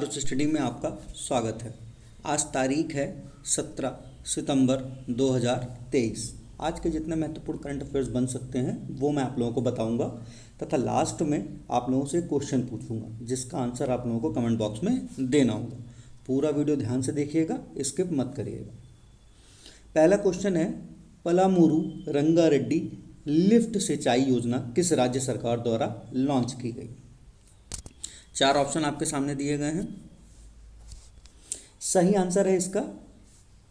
Study में आपका स्वागत है। आज तारीख है 17 सितंबर 2023। आज के जितने महत्वपूर्ण करंट अफेयर्स बन सकते हैं वो मैं आप लोगों को बताऊंगा तथा लास्ट में आप लोगों से क्वेश्चन पूछूंगा जिसका आंसर आप लोगों को कमेंट बॉक्स में देना होगा। पूरा वीडियो ध्यान से देखिएगा, स्किप मत करिएगा। पहला क्वेश्चन है, पलामूरू रंगारेड्डी लिफ्ट सिंचाई योजना किस राज्य सरकार द्वारा लॉन्च की गई? चार ऑप्शन आपके सामने दिए गए हैं। सही आंसर है इसका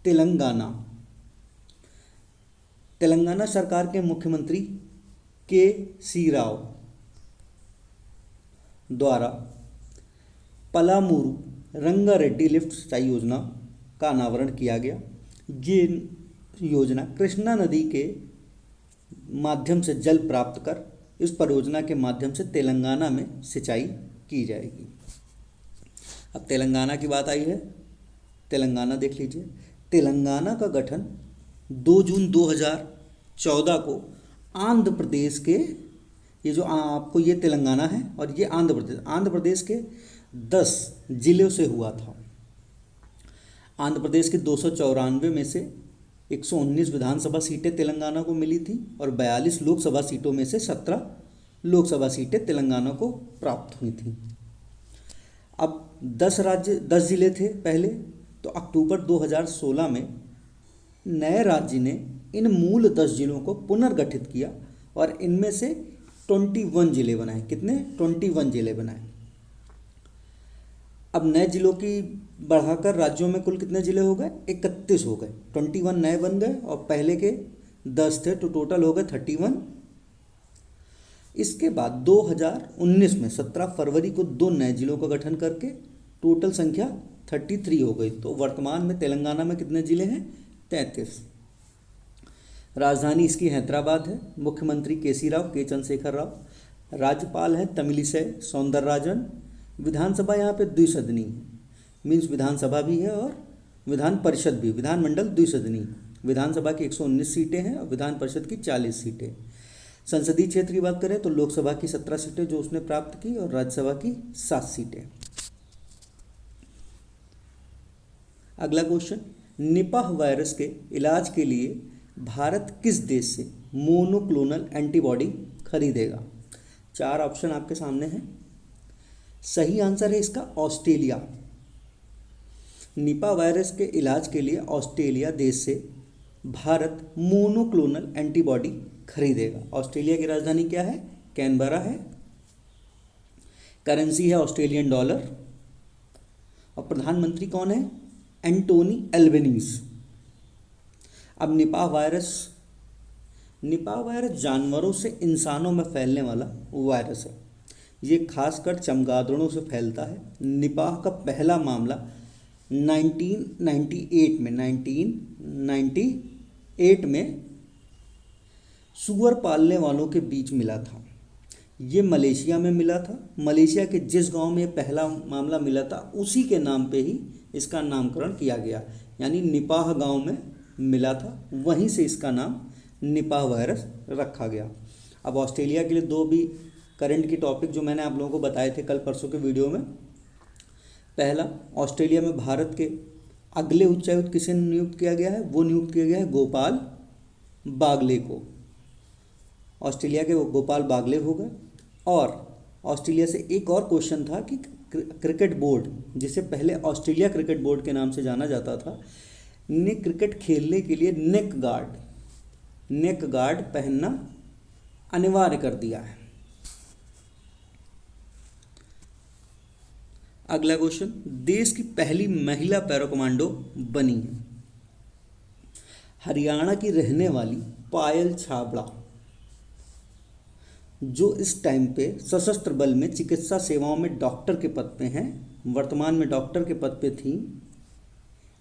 तेलंगाना। तेलंगाना सरकार के मुख्यमंत्री के.सी. राव द्वारा पलामूरू रंगारेड्डी लिफ्ट सिंचाई योजना का अनावरण किया गया। ये योजना कृष्णा नदी के माध्यम से जल प्राप्त कर इस परियोजना के माध्यम से तेलंगाना में सिंचाई की जाएगी। अब तेलंगाना की बात आई है, तेलंगाना देख लीजिए। तेलंगाना का गठन 2 जून 2014 को आंध्र प्रदेश के, ये जो आपको ये तेलंगाना है और ये आंध्र प्रदेश के 10 जिलों से हुआ था। आंध्र प्रदेश के 294 में से 119 विधानसभा सीटें तेलंगाना को मिली थी और 42 लोकसभा सीटों में से 17 लोकसभा सीटें तेलंगाना को प्राप्त हुई थी। अब 10 जिले थे पहले, तो अक्टूबर 2016 में नए राज्य ने इन मूल 10 जिलों को पुनर्गठित किया और इनमें से 21 जिले बनाए। कितने? 21 जिले बनाए। अब नए जिलों की बढ़ाकर राज्यों में कुल कितने जिले हो गए? 31 हो गए। 21 नए बन गए और पहले के 10 थे, तो टोटल हो गए 31। इसके बाद 2019 में 17 फरवरी को 2 नए जिलों का गठन करके टोटल संख्या 33 हो गई। तो वर्तमान में तेलंगाना में कितने जिले हैं? 33। राजधानी इसकी हैदराबाद है। मुख्यमंत्री के चंद्रशेखर राव। राज्यपाल है तमिलिसै सौंदरराजन। विधानसभा यहाँ पे द्विसदनी है, मीन्स विधानसभा भी है और विधान परिषद भी, विधानमंडल द्विसदनी। विधानसभा की 119 सीटें हैं और विधान परिषद की 40 सीटें। संसदीय क्षेत्र की बात करें तो लोकसभा की 17 सीटें जो उसने प्राप्त की और राज्यसभा की 7 सीटें। अगला क्वेश्चन, निपाह वायरस के इलाज के लिए भारत किस देश से मोनोक्लोनल एंटीबॉडी खरीदेगा? चार ऑप्शन आपके सामने हैं। सही आंसर है इसका ऑस्ट्रेलिया। निपाह वायरस के इलाज के लिए ऑस्ट्रेलिया देश से भारत मोनोक्लोनल एंटीबॉडी खरीदेगा। ऑस्ट्रेलिया की राजधानी क्या है? कैनबरा है। करेंसी है ऑस्ट्रेलियन डॉलर और प्रधानमंत्री कौन है? एंटोनी एल्बनीज। अब निपाह वायरस जानवरों से इंसानों में फैलने वाला वायरस है। ये खासकर चमगादड़ों से फैलता है। निपाह का पहला मामला 1998 में सुअर पालने वालों के बीच मिला था। ये मलेशिया में मिला था। मलेशिया के जिस गांव में पहला मामला मिला था उसी के नाम पे ही इसका नामकरण किया गया, यानी निपाह गांव में मिला था, वहीं से इसका नाम निपाह वायरस रखा गया। अब ऑस्ट्रेलिया के लिए 2 भी करंट की टॉपिक जो मैंने आप लोगों को बताए थे कल परसों के वीडियो में। पहला, ऑस्ट्रेलिया में भारत के अगले उच्चायुक्त किसे नियुक्त किया गया है? वो नियुक्त किया गया है गोपाल बागले को। ऑस्ट्रेलिया के वो गोपाल बागले हो गए। और ऑस्ट्रेलिया से एक और क्वेश्चन था कि क्रिकेट बोर्ड, जिसे पहले ऑस्ट्रेलिया क्रिकेट बोर्ड के नाम से जाना जाता था, ने क्रिकेट खेलने के लिए नेक गार्ड पहनना अनिवार्य कर दिया है। अगला क्वेश्चन, देश की पहली महिला पैरा कमांडो बनी है। हरियाणा की रहने वाली पायल छाबड़ा, जो इस टाइम पे सशस्त्र बल में चिकित्सा सेवाओं में डॉक्टर के पद पे हैं, वर्तमान में डॉक्टर के पद पे थी,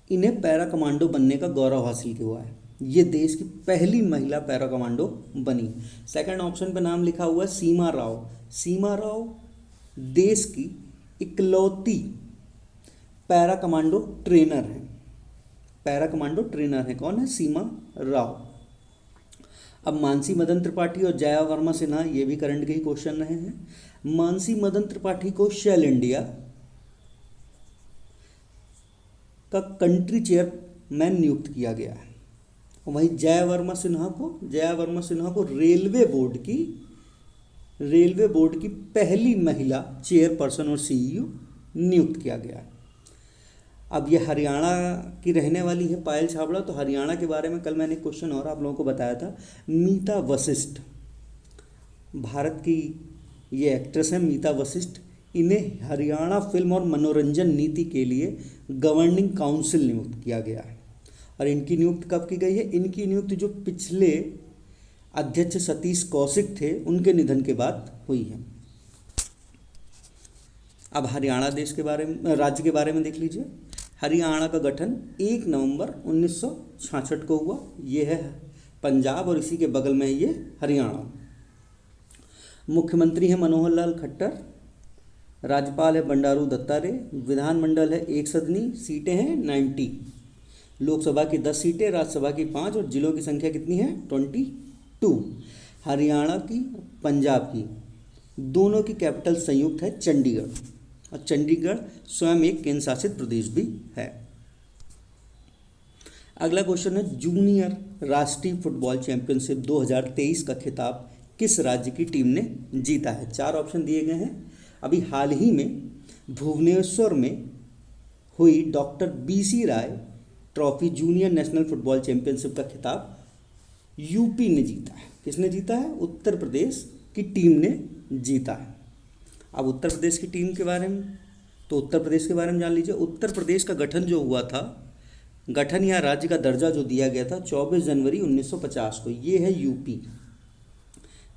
इन्हें पैरा कमांडो बनने का गौरव हासिल हुआ है। ये देश की पहली महिला पैरा कमांडो बनी। सेकंड ऑप्शन पे नाम लिखा हुआ है सीमा राव। सीमा राव देश की इकलौती पैरा कमांडो ट्रेनर है। पैरा कमांडो ट्रेनर है कौन है? सीमा राव। अब मानसी मदन त्रिपाठी और जया वर्मा सिन्हा, ये भी करंट के ही क्वेश्चन रहे हैं। मानसी मदन त्रिपाठी को शेल इंडिया का कंट्री चेयरमैन नियुक्त किया गया है। वहीं जया वर्मा सिन्हा को रेलवे बोर्ड की पहली महिला चेयरपर्सन और सीईओ नियुक्त किया गया है। अब ये हरियाणा की रहने वाली है पायल छाबड़ा। तो हरियाणा के बारे में कल मैंने क्वेश्चन और आप लोगों को बताया था। मीता वशिष्ठ, भारत की ये एक्ट्रेस है मीता वशिष्ठ। इन्हें हरियाणा फिल्म और मनोरंजन नीति के लिए गवर्निंग काउंसिल नियुक्त किया गया है। और इनकी नियुक्ति कब की गई है? इनकी नियुक्ति जो पिछले अध्यक्ष सतीश कौशिक थे उनके निधन के बाद हुई है। अब हरियाणा राज्य के बारे में देख लीजिए। हरियाणा का गठन 1 नवंबर 1966 को हुआ। ये है पंजाब और इसी के बगल में है ये हरियाणा। मुख्यमंत्री है मनोहर लाल खट्टर, राज्यपाल है बंडारू दत्तात्रेय, विधानमंडल है एक सदनी, सीटें हैं 90, लोकसभा की 10 सीटें, राज्यसभा की 5 और जिलों की संख्या कितनी है? 22। हरियाणा की पंजाब की दोनों की कैपिटल संयुक्त है चंडीगढ़, और चंडीगढ़ स्वयं एक केंद्र शासित प्रदेश भी है। अगला क्वेश्चन है जूनियर राष्ट्रीय फुटबॉल चैंपियनशिप 2023 का खिताब किस राज्य की टीम ने जीता है? 4 ऑप्शन दिए गए हैं। अभी हाल ही में भुवनेश्वर में हुई doctor BC Roy trophy junior national football championship का खिताब यूपी ने जीता है। किसने जीता है? उत्तर प्रदेश की टीम ने जीता है। अब उत्तर प्रदेश की टीम के बारे में, तो उत्तर प्रदेश के बारे में जान लीजिए। उत्तर प्रदेश का गठन जो हुआ था, गठन या राज्य का दर्जा जो दिया गया था 24 जनवरी 1950 को। ये है यूपी।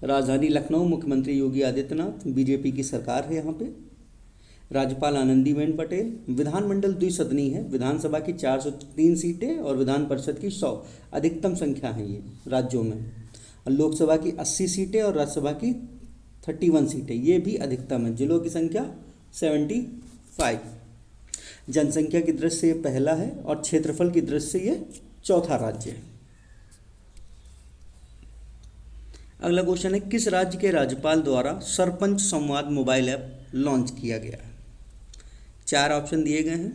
राजधानी लखनऊ, मुख्यमंत्री योगी आदित्यनाथ, बीजेपी की सरकार है यहाँ पे। राज्यपाल आनंदीबेन पटेल। विधानमंडल द्विसदनी है, विधानसभा की 403 सीटें और विधान परिषद की 100, अधिकतम संख्या है ये राज्यों में। और लोकसभा की 80 सीटें और राज्यसभा की 31 सीटें, ये भी अधिकतम है। जिलों की संख्या 75। जनसंख्या की दृष्टि से ये पहला है और क्षेत्रफल की दृष्टि से ये चौथा राज्य है। अगला क्वेश्चन है किस राज्य के राज्यपाल द्वारा सरपंच संवाद मोबाइल ऐप लॉन्च किया गया है? 4 ऑप्शन दिए गए हैं।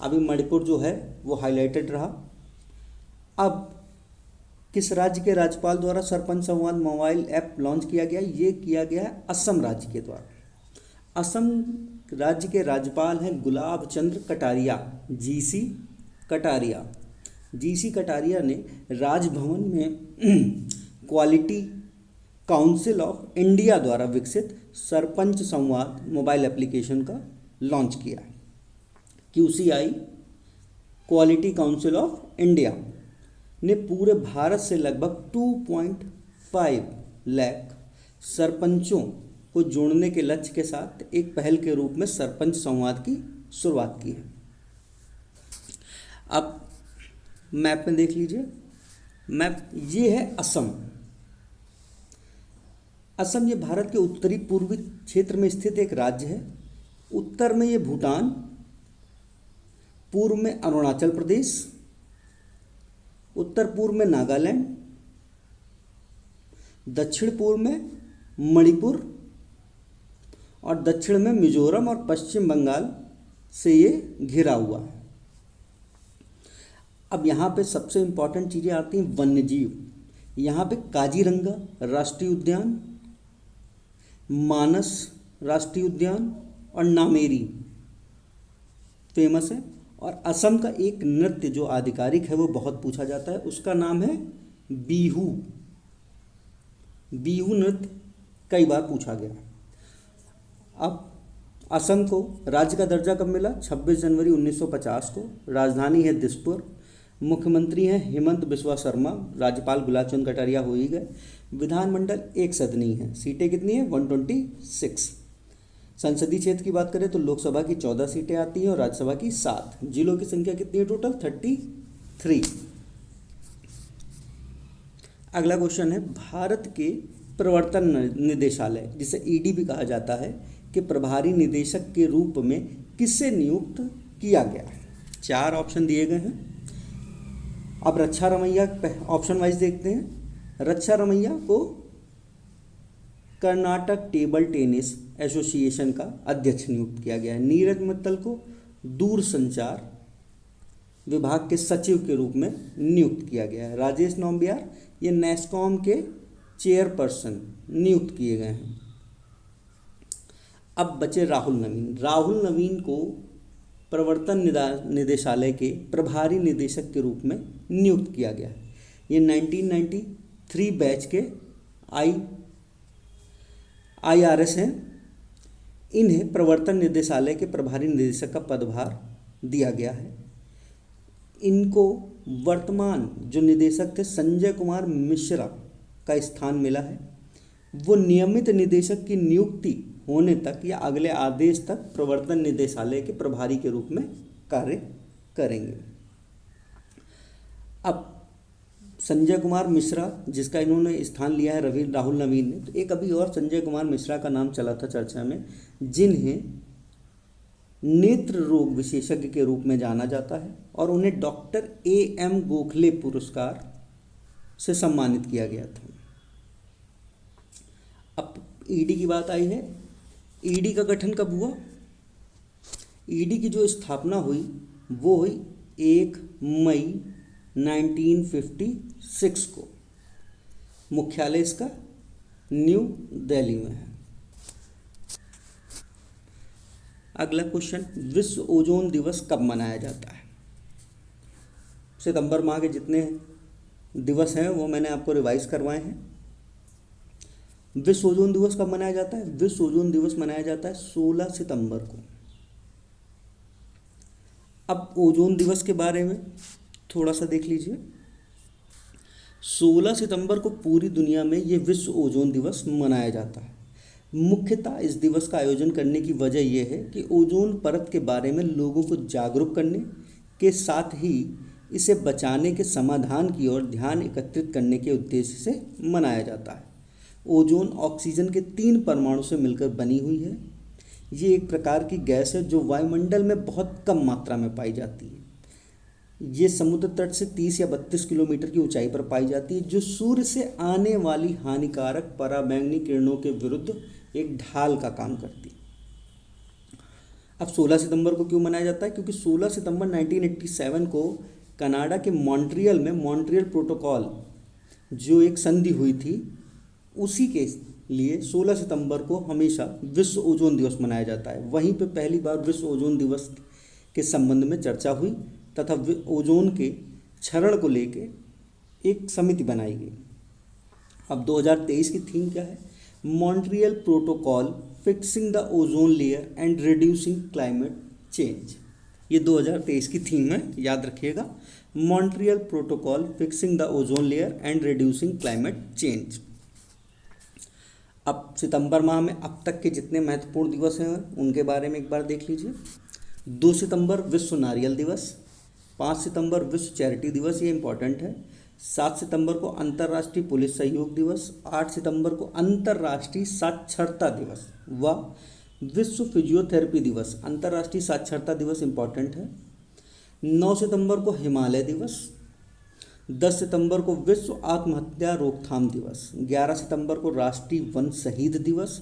अभी मणिपुर जो है वो हाईलाइटेड रहा। अब किस राज्य के राज्यपाल द्वारा सरपंच संवाद मोबाइल ऐप लॉन्च किया गया? ये किया गया है असम राज्य के द्वारा। असम राज्य के राज्यपाल हैं गुलाब चंद्र कटारिया, GC कटारिया। GC कटारिया ने राजभवन में क्वालिटी काउंसिल ऑफ इंडिया द्वारा विकसित सरपंच संवाद मोबाइल एप्लीकेशन का लॉन्च किया है। QCI quality council of India ने पूरे भारत से लगभग 2.5 लाख सरपंचों को जोड़ने के लक्ष्य के साथ एक पहल के रूप में सरपंच संवाद की शुरुआत की है। अब मैप में देख लीजिए। मैप ये है असम। असम ये भारत के उत्तरी पूर्वी क्षेत्र में स्थित एक राज्य है। उत्तर में ये भूटान, पूर्व में अरुणाचल प्रदेश, उत्तर पूर्व में नागालैंड, दक्षिण पूर्व में मणिपुर और दक्षिण में मिजोरम और पश्चिम बंगाल से ये घिरा हुआ है। अब यहाँ पे सबसे इम्पॉर्टेंट चीज़ें आती हैं वन्यजीव। यहाँ पे काजीरंगा राष्ट्रीय उद्यान, मानस राष्ट्रीय उद्यान और नामेरी फेमस है। और असम का एक नृत्य जो आधिकारिक है वो बहुत पूछा जाता है, उसका नाम है बिहू। बिहू नृत्य कई बार पूछा गया। अब असम को राज्य का दर्जा कब मिला? 26 जनवरी 1950 को। राजधानी है दिसपुर। मुख्यमंत्री हैं हेमंत बिस्वा शर्मा, राज्यपाल गुलाब चंद कटारिया हो ही गए। विधानमंडल एक सदनी है, सीटें कितनी हैं? 126। संसदीय क्षेत्र की बात करें तो लोकसभा की 14 सीटें आती हैं और राज्यसभा की 7। जिलों की संख्या कितनी है टोटल? 33। अगला क्वेश्चन है भारत के प्रवर्तन निदेशालय, जिसे ईडी भी कहा जाता है, के प्रभारी निदेशक के रूप में किसे नियुक्त किया गया है? 4 ऑप्शन दिए गए हैं। अब रक्षा रमैया ऑप्शन वाइज देखते हैं। रक्षा रमैया को कर्नाटक टेबल टेनिस एसोसिएशन का अध्यक्ष नियुक्त किया गया है। नीरज मित्तल को दूरसंचार विभाग के सचिव के रूप में नियुक्त किया गया है। राजेश नौबियार ये नेस्कॉम के चेयरपर्सन नियुक्त किए गए हैं। अब बचे राहुल नवीन। राहुल नवीन को प्रवर्तन निदेशालय के प्रभारी निदेशक के रूप में नियुक्त किया गया है। ये 1993 बैच के IRS हैं। इन्हें प्रवर्तन निदेशालय के प्रभारी निदेशक का पदभार दिया गया है। इनको वर्तमान जो निदेशक थे संजय कुमार मिश्रा का स्थान मिला है। वो नियमित निदेशक की नियुक्ति होने तक या अगले आदेश तक प्रवर्तन निदेशालय के प्रभारी के रूप में कार्य करेंगे। अब संजय कुमार मिश्रा जिसका इन्होंने स्थान लिया है राहुल नवीन ने, तो एक अभी और संजय कुमार मिश्रा का नाम चला था चर्चा में, जिन्हें नेत्र रोग विशेषज्ञ के रूप में जाना जाता है और उन्हें डॉक्टर AM गोखले पुरस्कार से सम्मानित किया गया था। अब ईडी की बात आई है। ईडी का गठन कब हुआ? ईडी की जो स्थापना हुई वो हुई 1 मई 1956 को। मुख्यालय इसका न्यू दिल्ली में है। अगला क्वेश्चन, विश्व ओजोन दिवस कब मनाया जाता है? सितंबर माह के जितने दिवस हैं वो मैंने आपको रिवाइज करवाए हैं। विश्व ओजोन दिवस कब मनाया जाता है? विश्व ओजोन दिवस मनाया जाता है 16 सितंबर को। अब ओजोन दिवस के बारे में थोड़ा सा देख लीजिए। 16 सितंबर को पूरी दुनिया में ये विश्व ओजोन दिवस मनाया जाता है। मुख्यतः इस दिवस का आयोजन करने की वजह यह है कि ओजोन परत के बारे में लोगों को जागरूक करने के साथ ही इसे बचाने के समाधान की ओर ध्यान एकत्रित करने के उद्देश्य से मनाया जाता है। ओजोन ऑक्सीजन के 3 परमाणु से मिलकर बनी हुई है। ये एक प्रकार की गैस है जो वायुमंडल में बहुत कम मात्रा में पाई जाती है। ये समुद्र तट से 30 या 32 किलोमीटर की ऊंचाई पर पाई जाती है, जो सूर्य से आने वाली हानिकारक पराबैंगनी किरणों के विरुद्ध एक ढाल का काम करती है। अब 16 सितंबर को क्यों मनाया जाता है? क्योंकि 16 सितंबर 1987 को कनाडा के मॉन्ट्रियल में मॉन्ट्रियल प्रोटोकॉल जो एक संधि हुई थी, उसी के लिए 16 सितंबर को हमेशा विश्व ओजोन दिवस मनाया जाता है। वहीं पे पहली बार विश्व ओजोन दिवस के संबंध में चर्चा हुई तथा ओजोन के क्षरण को लेके एक समिति बनाई गई। अब 2023 की थीम क्या है? Montreal protocol fixing the ozone layer and reducing climate change. ये 2023 की थीम है, याद रखिएगा। Montreal protocol fixing the ozone layer and reducing climate change. अब सितंबर माह में अब तक के जितने महत्वपूर्ण दिवस हैं उनके बारे में एक बार देख लीजिए। 2 सितंबर विश्व नारियल दिवस, 5 सितंबर विश्व चैरिटी दिवस, ये इम्पॉर्टेंट है। 7 सितंबर को अंतर्राष्ट्रीय पुलिस सहयोग दिवस, 8 सितंबर को अंतर्राष्ट्रीय साक्षरता दिवस व विश्व फिजियोथेरेपी दिवस। अंतर्राष्ट्रीय साक्षरता दिवस इम्पॉर्टेंट है। 9 सितंबर को हिमालय दिवस, 10 सितंबर को विश्व आत्महत्या रोकथाम दिवस, 11 सितंबर को राष्ट्रीय वन शहीद दिवस,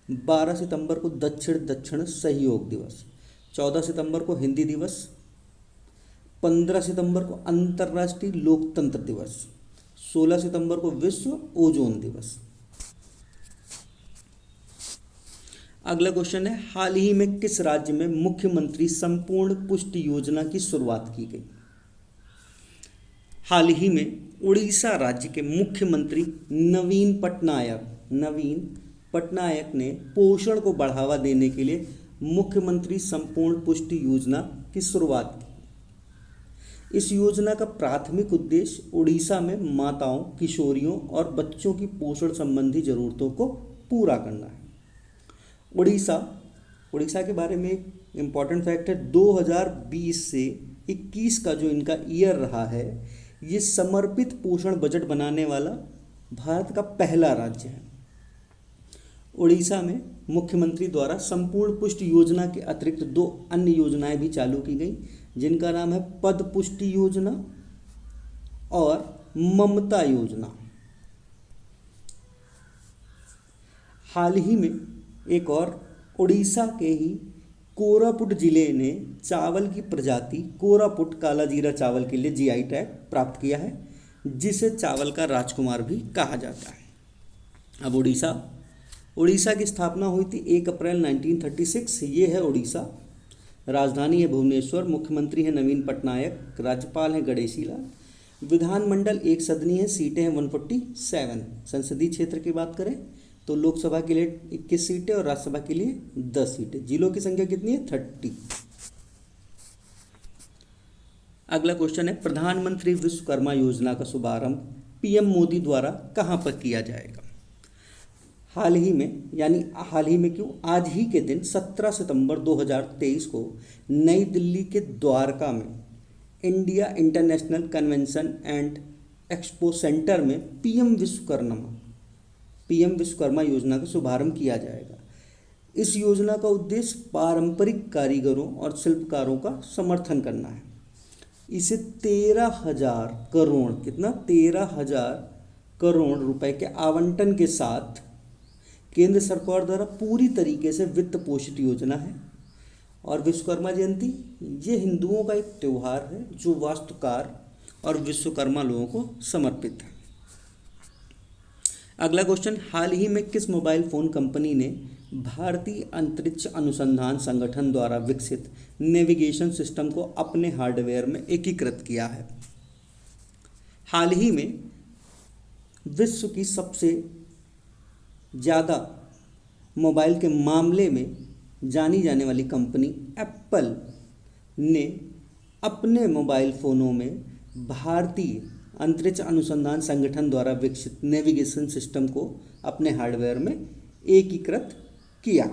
12 सितंबर को दक्षिण सहयोग दिवस, 14 सितंबर को हिंदी दिवस, 15 सितंबर को अंतर्राष्ट्रीय लोकतंत्र दिवस, 16 सितंबर को विश्व ओजोन दिवस। अगला क्वेश्चन है, हाल ही में किस राज्य में मुख्यमंत्री संपूर्ण पुष्टि योजना की शुरुआत की गई? हाल ही में उड़ीसा राज्य के मुख्यमंत्री नवीन पटनायक ने पोषण को बढ़ावा देने के लिए मुख्यमंत्री संपूर्ण पुष्टि योजना की शुरुआत की। इस योजना का प्राथमिक उद्देश्य उड़ीसा में माताओं, किशोरियों और बच्चों की पोषण संबंधी जरूरतों को पूरा करना है। उड़ीसा के बारे में एक इम्पॉर्टेंट फैक्ट है, 2020 से 21 का जो इनका ईयर रहा है, ये समर्पित पोषण बजट बनाने वाला भारत का पहला राज्य है। उड़ीसा में मुख्यमंत्री द्वारा संपूर्ण पुष्टि योजना के अतिरिक्त 2 अन्य योजनाएं भी चालू की गई, जिनका नाम है पद पुष्टि योजना और ममता योजना। हाल ही में एक और उड़ीसा के ही कोरापुट जिले ने चावल की प्रजाति कोरापुट काला जीरा चावल के लिए जीआई टैग प्राप्त किया है, जिसे चावल का राजकुमार भी कहा जाता है। अब उड़ीसा की स्थापना हुई थी 1 अप्रैल 1936। ये है उड़ीसा। राजधानी है भुवनेश्वर। मुख्यमंत्री हैं नवीन पटनायक। राज्यपाल हैं गणेशी लाल। विधानमंडल एक सदनीय है। सीटें हैं 147। संसदीय क्षेत्र की बात करें तो लोकसभा के लिए 21 सीटें और राज्यसभा के लिए 10 सीटें। जिलों की संख्या कितनी है? 30। अगला क्वेश्चन है, प्रधानमंत्री विश्वकर्मा योजना का शुभारंभ पीएम मोदी द्वारा कहाँ पर किया जाएगा? हाल ही में, यानी हाल ही में क्यों, आज ही के दिन 17 सितंबर 2023 को नई दिल्ली के द्वारका में India international convention and expo centre में पीएम विश्वकर्मा योजना का शुभारंभ किया जाएगा। इस योजना का उद्देश्य पारंपरिक कारीगरों और शिल्पकारों का समर्थन करना है। इसे 13,000 करोड़, कितना? 13,000 करोड़ रुपए के आवंटन के साथ केंद्र सरकार द्वारा पूरी तरीके से वित्त पोषित योजना है। और विश्वकर्मा जयंती ये हिंदुओं का एक त्यौहार है जो वास्तुकार और विश्वकर्मा लोगों को समर्पित है। अगला क्वेश्चन, हाल ही में किस मोबाइल फ़ोन कंपनी ने भारतीय अंतरिक्ष अनुसंधान संगठन द्वारा विकसित नेविगेशन सिस्टम को अपने हार्डवेयर में एकीकृत किया है? हाल ही में विश्व की सबसे ज़्यादा मोबाइल के मामले में जानी जाने वाली कंपनी एप्पल ने अपने मोबाइल फ़ोनों में भारतीय अंतरिक्ष अनुसंधान संगठन द्वारा विकसित नेविगेशन सिस्टम को अपने हार्डवेयर में एकीकृत किया।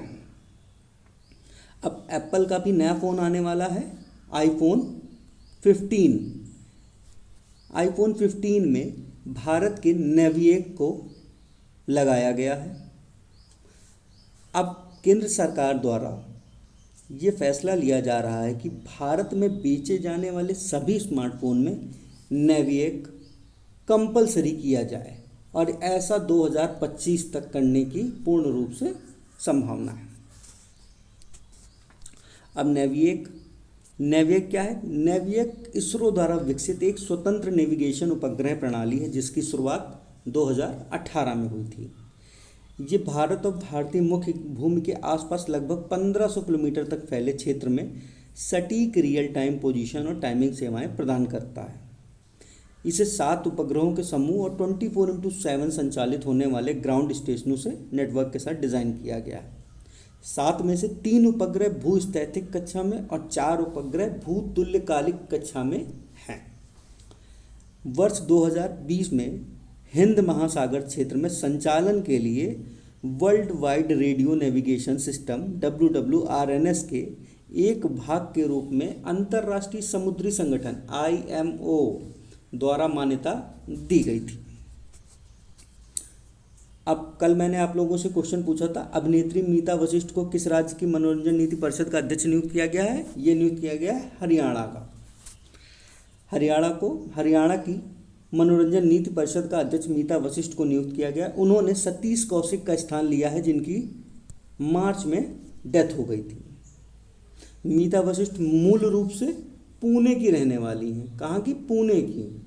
अब एप्पल का भी नया फ़ोन आने वाला है, आईफोन 15। आईफोन 15 में भारत के नेविएक को लगाया गया है। अब केंद्र सरकार द्वारा ये फैसला लिया जा रहा है कि भारत में बेचे जाने वाले सभी स्मार्टफोन में नेविएक कंपलसरी किया जाए और ऐसा 2025 तक करने की पूर्ण रूप से संभावना है। अब नेविएक क्या है? नेविएक इसरो द्वारा विकसित एक स्वतंत्र नेविगेशन उपग्रह प्रणाली है जिसकी शुरुआत 2018 में हुई थी। ये भारत और भारतीय मुख्य भूमि के आसपास लगभग 1500 किलोमीटर तक फैले क्षेत्र में सटीक रियल टाइम पोजीशन और टाइमिंग सेवाएं प्रदान करता है। इसे 7 उपग्रहों के समूह और 24x7 संचालित होने वाले ग्राउंड स्टेशनों से नेटवर्क के साथ डिज़ाइन किया गया है। 7 में से 3 उपग्रह भूस्थैतिक कक्षा में और 4 उपग्रह भूतुल्यकालिक कक्षा में हैं। वर्ष 2020 में हिंद महासागर क्षेत्र में संचालन के लिए world wide radio navigation system WWRNS के एक भाग के रूप में अंतर्राष्ट्रीय समुद्री संगठन IMO द्वारा मान्यता दी गई थी। अब कल मैंने आप लोगों से क्वेश्चन पूछा था, अभिनेत्री मीता वशिष्ठ को किस राज्य की मनोरंजन नीति परिषद का अध्यक्ष नियुक्त किया गया है? ये नियुक्त किया गया है हरियाणा का। हरियाणा की मनोरंजन नीति परिषद का अध्यक्ष मीता वशिष्ठ को नियुक्त किया गया। उन्होंने सतीश कौशिक का स्थान लिया है जिनकी मार्च में डेथ हो गई थी। मीता वशिष्ठ मूल रूप से पुणे की रहने वाली हैं। कहाँ की? पुणे की।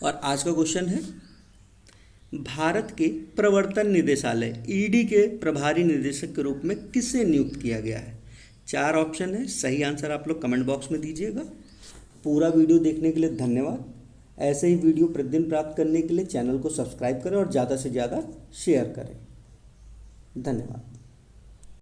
और आज का क्वेश्चन है, भारत के प्रवर्तन निदेशालय ED के प्रभारी निदेशक के रूप में किसे नियुक्त किया गया है? 4 ऑप्शन है, सही आंसर आप लोग कमेंट बॉक्स में दीजिएगा। पूरा वीडियो देखने के लिए धन्यवाद। ऐसे ही वीडियो प्रतिदिन प्राप्त करने के लिए चैनल को सब्सक्राइब करें और ज़्यादा से ज़्यादा शेयर करें। धन्यवाद।